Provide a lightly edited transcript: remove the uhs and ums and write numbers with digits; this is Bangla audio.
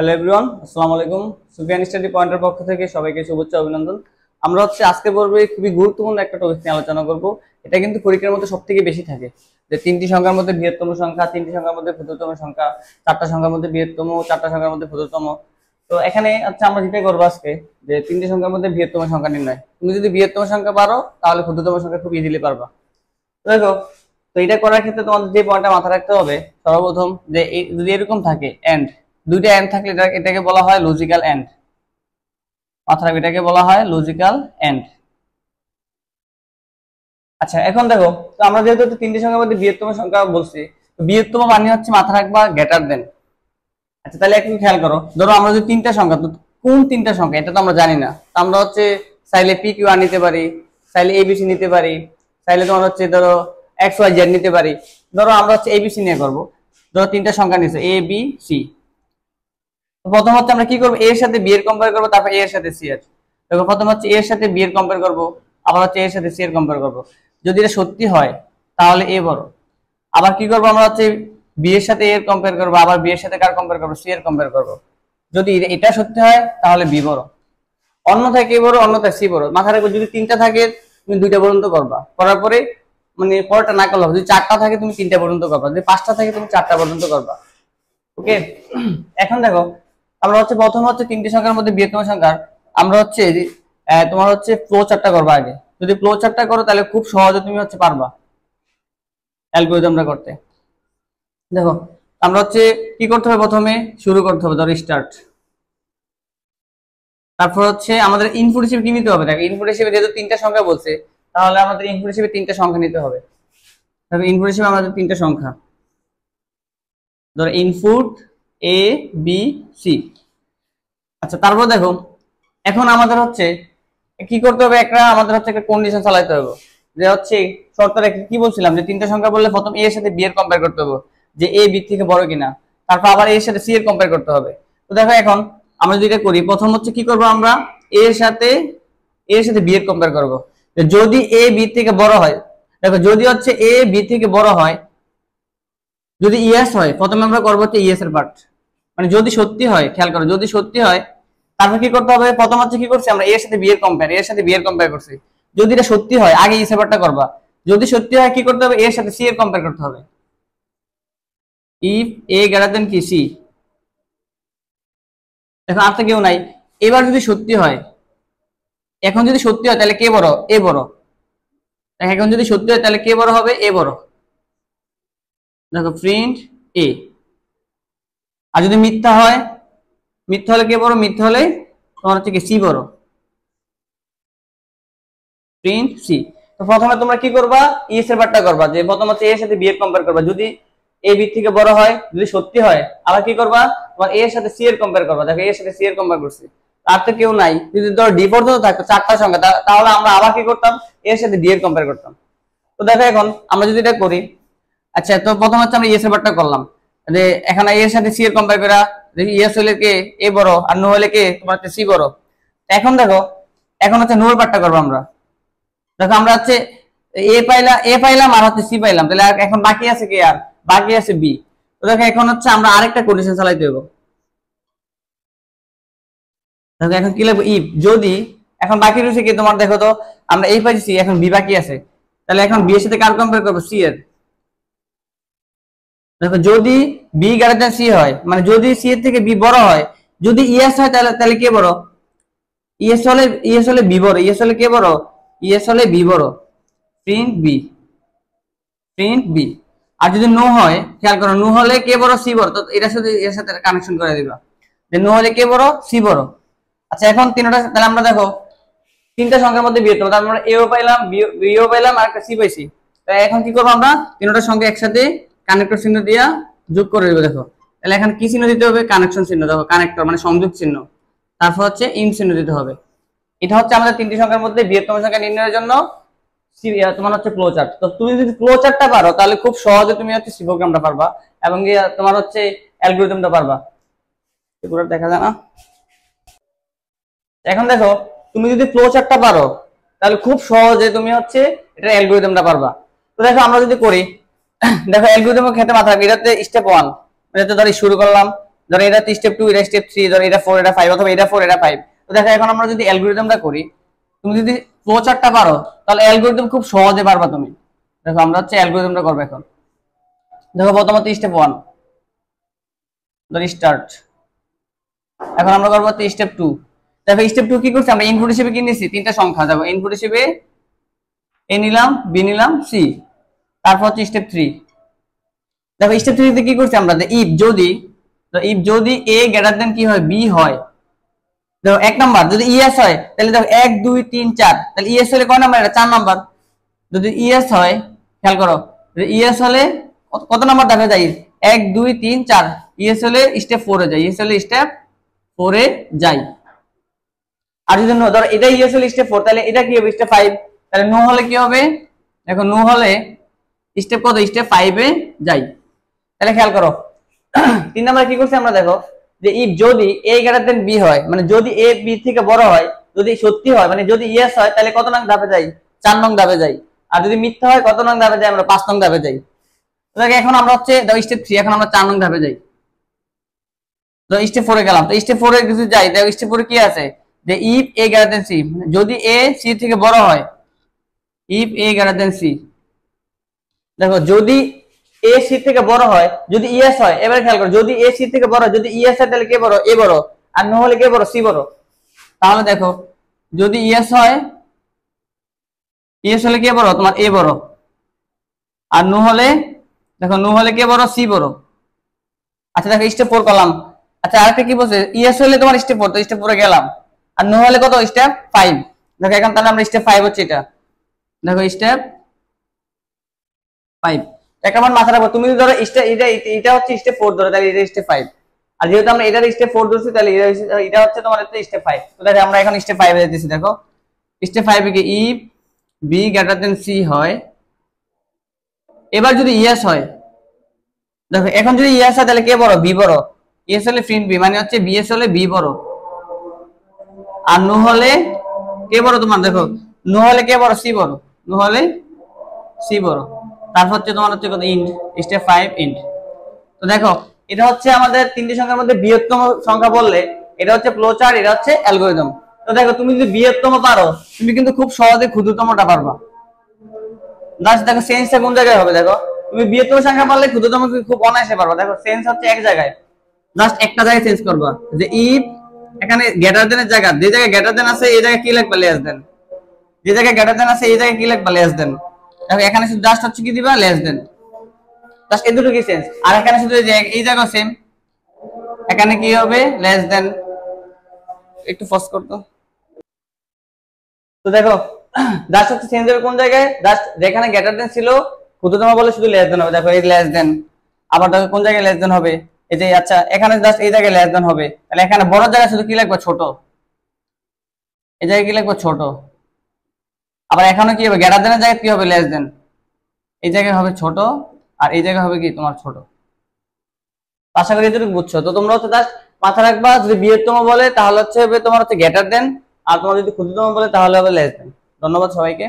হ্যালো এভরিওয়ান, আসসালামু আলাইকুম। সুফিয়ান স্টাডি পয়েন্টের পক্ষ থেকে সবাইকে শুভেচ্ছা অভিনন্দন। আমরা আজকে পর্বে খুবই গুরুত্বপূর্ণ একটা টপিক নিয়ে আলোচনা করব। এটা কিন্তু পরীক্ষার মধ্যে সবথেকে বেশি থাকে, যে তিনটি সংখ্যার মধ্যে বৃহত্তম সংখ্যা, তিনটি সংখ্যার মধ্যে ক্ষুদ্রতম সংখ্যা, চারটা সংখ্যার মধ্যে বৃহত্তম, চারটা সংখ্যার মধ্যে ক্ষুদ্রতম। তো এখানে আমরা যেটা করবো আজকে, যে তিনটি সংখ্যার মধ্যে বৃহত্তম সংখ্যা নির্ণয়। তুমি যদি বৃহত্তম সংখ্যা পারো তাহলে ক্ষুদ্রতম সংখ্যা খুব ইজিলি পারবা। দেখো, তো এটা করার ক্ষেত্রে তোমাদের যে পয়েন্টটা মাথায় রাখতে হবে, সর্বপ্রথম যে যদি এরকম থাকে এন্ড, দুইটা এন্ড থাকলে এটাকে বলা হয় লজিক্যাল এন্ড। মাথা রাখবে, এটাকে বলা হয় লজিক্যাল এন্ড। আচ্ছা, এখন দেখো, তো আমরা যেহেতু তিনটি সংখ্যার মধ্যে বৃহত্তম সংখ্যা বলছি, তো বৃহত্তম মানে হচ্ছে মাথা রাখবা গ্রেটার দেন। আচ্ছা, তাহলে একটু খেয়াল করো, ধরো আমরা যদি তিনটা সংখ্যা, তো কোন তিনটা সংখ্যা এটা তো আমরা জানি না। আমরা চাইলে পি কিউ আর নিতে পারি, চাইলে এবিসি নিতে পারি, চাইলে তোমার ধরো এক্স ওয়াই জেড নিতে পারি। ধরো আমরা এবিসি নিয়ে করবো। ধরো তিনটা সংখ্যা নিচ্ছে এ বি সি। প্রথম আমরা কি করবো, এ এর সাথে বি এর কম্পেয়ার করবো, তারপর এ এর সাথে সি এর। দেখো, প্রথম এ এর সাথে বি এর কম্পেয়ার করবো, আবার এ এর সাথে সি এর কম্পেয়ার করবো। যদি এটা সত্যি হয় তাহলে এ বড়। আবার কি করবো, আমরা বি এর সাথে এ এর কম্পেয়ার করবো, আবার বি এর সাথে কার কম্পেয়ার করবো, সি এর কম্পেয়ার করবো। যদি এটা সত্যি হয় তাহলে বি বড়, অন্যথায় কে বড়, অন্যথায় সি বড়। মাথায় রাখবো, যদি তিনটা থাকে তুমি দুইটা পর্যন্ত করবা, করার পরে পরেরটা না করলে হবে। যদি চারটা থাকে তুমি তিনটা পর্যন্ত করবা, যদি পাঁচটা থাকে তুমি চারটা পর্যন্ত করবা। ওকে, এখন দেখো, আমরা প্রথম তিনটি সংখ্যার মধ্যে বৃহত্তম সংখ্যার আমরা তোমার ফ্লো চার্টটা করবা আগে। যদি ফ্লো চার্টটা করো তাহলে খুব সহজে তুমি পারবা অ্যালগরিদমটা করতে। দেখো, আমরা কি করতে হবে, প্রথমে শুরু করতে হবে, ধরো স্টার্ট। তারপর আমাদের ইনপুট হিসেবে কি নিতে হবে, দেখো ইনপুট হিসেবে যেহেতু তিনটা সংখ্যা বলছে, তাহলে আমাদের ইনপুট হিসেবে তিনটা সংখ্যা নিতে হবে। তবে ইনপুট হিসেবে আমাদের তিনটা সংখ্যা, ধরো ইনপুট এ বি সি। আচ্ছা, তারপর দেখো, এখন আমাদের কি করতে হবে, আমাদের একটা কন্ডিশন চালাতে হবে, যে শর্ত রেখে কি বলছিলাম, যে তিনটা সংখ্যা বললে প্রথম এ এর সাথে বি এর কম্পেয়ার করতে হবে, যে এ বি থেকে বড় কিনা। তারপর আবার এ এর সাথে সি এর কম্পেয়ার করতে হবে। তো দেখো, এখন আমরা যদি এটা করি, প্রথম কি করব, আমরা এ এর সাথে বি এর কম্পেয়ার করব। যদি এ বি থেকে বড় হয়, দেখো যদি এ বি থেকে বড় হয়, যদি ইয়েস হয়, প্রথমে আমরা করবো ইয়েস এর পার্ট। যদি সত্যি হয়, খেয়াল করো, যদি সত্যি হয় তারপর কি করতে হবে, প্রথম কি করছি আমরা এর সাথে বি এর কম্পেয়ার, এর সাথে বি এর কম্পেয়ার করছি। যদি এটা সত্যি হয় আগে ইয়েস এর পার্টটা করবা। যদি সত্যি হয় কি করতে হবে, এর সাথে সি এর কম্পেয়ার করতে হবে। ইফ এ গ্রেটার দেন কি সি। দেখো, আর তো কেউ নাই। এবার যদি সত্যি হয়, এখন যদি সত্যি হয় তাহলে কে বড়, এ বড়। এখন যদি সত্যি হয় তাহলে কে বড় হবে, এ বড়। দেখো, প্রিন্ট এ। আর যদি মিথ্যা হয়, মিথ্যা হলে কে বড়, মিথ্যা হলে তোমার কি সি বড়, প্রিন্ট সি। তো প্রথমে তোমরা কি করবা, ইএস এর পার্টটা করবা, যে প্রথম এ এর সাথে বি এর কম্পেয়ার করবা। যদি এ বি থেকে বড় হয়, যদি সত্যি হয়, আবার কি করবা, তোমার এ এর সাথে সি এর কম্পেয়ার করবা। দেখো, এ এর সাথে সি এর কম্পেয়ার করছি, তার তো কেউ নাই। যদি ধর ডি পর্যন্ত থাকতো, চারটা সংখ্যা, তাহলে আমরা আবার কি করতাম, এর সাথে ডি এর কম্পেয়ার করতাম। তো দেখো, এখন আমরা যদি এটা করি, আচ্ছা, তো প্রথম আমরা ইএস এর পার্টটা করলাম, যে এখানে এর সাথে সি এর কম্পেয়ার করা, দেখি ইএস হলে কে এ বড়, আর নো হলে কে তোমার সি বড়। এখন দেখো, এখন নো এর পার্টটা করবো আমরা। দেখো, আমরা এ পাইলাম আর সি পাইলাম, তাহলে এখন বাকি আছে কে, আর বাকি আছে বি। তো দেখো, এখন আমরা আরেকটা কন্ডিশন চালাইতে হবে। দেখো, এখন কি লাগবে, ইফ যদি, এখন বাকি রয়েছে কি তোমার, দেখো তো আমরা এই পাইছি, এখন বি বাকি আছে, তাহলে এখন বি এর সাথে কার কম্পেয়ার করবো, সি এর। দেখো, যদি বি গ্রেটার দেন সি হয়, যদি সি এর থেকে বি বড় হয়, যদি ইএস হয় তাহলে কে বড়, ইএস হলে বি বড়, ইএস হলে কে বড়, ইএস হলে বি বড়, প্রিন্ট বি, প্রিন্ট বি। আর যদি নো হয়, খেয়াল করো, নো হলে কে বড়, সি বড়। তো এর সাথে কানেকশন করে দিবা, যে নো হলে কে বড়, সি বড়। আচ্ছা, এখন তিনটা, তাহলে আমরা দেখো তিনটা সংখ্যার মধ্যে বৃহত্তম, তার আমরা এও পাইলাম, বিও পাইলাম, আর একটা সি পাইছি। তাই এখন কি করবো, আমরা তিনটা সংখ্যা একসাথে কানেক্টর চিহ্ন দিয়া যোগ করে দেবো। দেখো, তাহলে এখন কি চিহ্ন দিতে হবে, কানেকশন চিহ্ন। দেখো, কানেক্টর সংযোগ চিহ্ন, তারপর ইন চিহ্ন দিতে হবে। এটা আমাদের তিনটি সংখ্যার মধ্যে বৃহত্তম সংখ্যা নির্ণয়ের জন্য তোমার ফ্লো চার্ট। তো তুমি যদি ফ্লো চার্টটা পারো তাহলে খুব সহজে তুমি সি প্রোগ্রামটা পারবা, এবং তোমার অ্যালগরিদমটা পারবা। এগুলো দেখা যায় না। এখন দেখো, তুমি যদি ফ্লো চার্টটা পারো তাহলে খুব সহজে তুমি এটা অ্যালগরিদমটা পারবা। তো দেখো, আমরা যদি করি, দেখো অ্যালগরিদমের ক্ষেত্রে মাথা রাখবে, এটাতে স্টেপ 1, এটাতে ধরি শুরু করলাম, ধরো এটা স্টেপ 2, এটা স্টেপ 3, ধরো এটা 4, এটা 5, অথবা এটা 4, এটা 5। তো দেখো এখন আমরা যদি অ্যালগরিদমটা করি, তুমি যদি ফ্লো চার্টটা পারো তাহলে অ্যালগরিদম খুব সহজে পারবা তুমি। দেখো আমরা হচ্ছে অ্যালগরিদমটা করব এখন। দেখো প্রথমত স্টেপ 1 ধর স্টার্ট। এখন আমরা করব স্টেপ 2। দেখো স্টেপ 2 কি করছি আমরা, ইনপুট হিসেবে কি নিয়েছি, তিনটা সংখ্যা। দেখো ইনপুট হিসেবে এ নিলাম, বি নিলাম, সি। তারপর হচ্ছে স্টেপ 3। দেখো স্টেপ 3 তে কি করছি আমরা, ইফ যদি এ গ্রেটার দেন কি হয়, বি হয়। দেখো এক নাম্বার যদি ইএস হয় তাহলে দেখো 1 2 3 4, তাহলে ইএস হলে কয় নাম্বার, এটা 4 নাম্বার। যদি ইএস হয়, খেয়াল করো, যদি ইএস হলে কত নাম্বার ধাপে যাই, 1 2 3 4। ইএস হলে স্টেপ 4 এ যাই, ইএস হলে স্টেপ 4 এ যাই। আর যদি নো, ধরো এটা ইএস হলে স্টেপ 4, তাহলে এটা কি হবে, স্টেপ 5। তাহলে নো হলে কি হবে, দেখো নো হলে স্টেপ কত, স্টেপ 5 এ যাই। তাহলে খেয়াল করো 3 নাম্বার কি করছি আমরা, দেখো যে ইফ যদি এ গ্রেটার দেন বি হয়, মানে যদি এ বি থেকে বড় হয়, যদি সত্যি হয়, মানে যদি ইয়েস হয়, তাহলে কত নং ধাপে যাই, 4 নং ধাপে যাই। আর যদি মিথ্যা হয় কত নং ধাপে যাই, আমরা 5 নং ধাপে যাই। তো দেখো এখন আমরা হচ্ছে স্টেপ 3, এখন আমরা 4 নং ধাপে যাই। তো স্টেপ 4 এ গেলাম, তো স্টেপ 4 এ কিছু যাই। দেখো স্টেপ 4 এ কি আছে, যে if A greater than C, যদি এ সি থেকে বড় হয়, if A greater than C. দেখো যদি এ সি থেকে বড় হয়, যদি ইএস হয়, এবার খেয়াল করো, যদি এ সি থেকে বড় হয়, যদি ইএস হয় তাহলে কে বড়, এ বড়। আর নো হলে কে বড়, সি বড়। তাহলে দেখো যদি ইএস হয়, ইএস হলে কে বড়, তোমার এ বড়। আর নো হলে, দেখো নো হলে কে বড়, সি বড়। আচ্ছা দেখো স্টেপ 4 করলাম। আচ্ছা আরেকটা কি বলছে, ইএস হলে তোমার স্টেপ 4, তো স্টেপ 4 এ গেলাম। আর নো হলে কত, স্টেপ 5। দেখো এখন তাহলে আমরা স্টেপ 5 হচ্ছে এটা। দেখো স্টেপ 5 একবার মাথা রাখবো। তুমি ধরো এটা হচ্ছে স্টেপ 4 ধরো, তাহলে এটা স্টেপ 5। আর যেহেতু আমরা এটার স্টেপ 4 ধরছি, তাহলে এটা হচ্ছে তোমার স্টেপ 5। তো দেখো আমরা এখন স্টেপ 5 এ যেতেছি। দেখো স্টেপ 5 এ কি, if B greater than C হয়, এবার যদি ইয়েস হয়, দেখো এখন যদি ইয়েস হয় তাহলে কে বড়, বি বড়। ইয়েস হলে প্রিন্ট বি, মানে হচ্ছে বিএস হলে বি বড়। আর নো হলে কে বড়, তোমার দেখো নো হলে কে বড়, সি বড়। নো হলে সি বড়। তারপর হচ্ছে তোমার হচ্ছে কত, ইন্ট, স্টেপ 5 ইন্ট। তো দেখো এটা হচ্ছে আমাদের তিনটি সংখ্যার মধ্যে বৃহত্তম সংখ্যা বললে এটা হচ্ছে ফ্লো চার্ট, এটা হচ্ছে অ্যালগরিদম। তো দেখো তুমি যদি বৃহত্তম পারো, তুমি কিন্তু খুব সহজে ক্ষুদ্রতমটা পারবা। জাস্ট দেখো সেন্সটা কোন জায়গায় হবে, দেখো তুমি বৃহত্তম সংখ্যা পারলে ক্ষুদ্রতম খুব অনায়াসে পারবা। দেখো সেন্স হচ্ছে এক জায়গায়, জাস্ট একটা জায়গায় চেঞ্জ করবা, যে ইফ এখানে গ্রেটার দেনের জায়গা, যে জায়গায় গ্রেটার দেন আছে এই জায়গায় কি লিখবা, লেস দেন। যে জায়গায় গ্রেটার দেন আছে এই জায়গায় কি লিখবা, লেস দেন। দেখো এখানে শুধু জাস্ট হচ্ছে কি দিবা, লেস দেন। জাস্ট এই দুটো কি চেঞ্জ। আর এখানে শুধু এই জায়গা সেম, এখানে কি হবে, লেস দেন। একটু ফস করতো। তো দেখো জাস্ট হচ্ছে চেঞ্জ হবে কোন জায়গায়, জাস্ট যেখানে গ্রেটার দেন ছিল ক্ষুদ্রতম বলে শুধু লেস দেন হবে। দেখো এই লেস দেন, আবার দেখো কোন জায়গায় লেস দেন হবে, এই যে আচ্ছা এখানে জাস্ট এই জায়গায় লেস দেন হবে। তাহলে এখানে বড় জায়গায় শুধু কি লিখবো, ছোট। এই জায়গায় কি লিখবো, ছোট। আবার এখানে কি হবে, গ্রেটার দেনের জায়গায় কি হবে, লেস দেন। এই জায়গায় হবে ছোট, আর এই জায়গায় হবে কি তোমার ছোট। আশা করি এতটুকু বুঝছো। তো তোমরা হচ্ছে জাস্ট মাথা রাখবা, যদি বৃহত্তম বলে তাহলে হচ্ছে তোমার হচ্ছে গ্রেটার দেন, আর তোমার যদি ক্ষুদ্রতম বলে তাহলে হবে লেস দেন। ধন্যবাদ সবাইকে।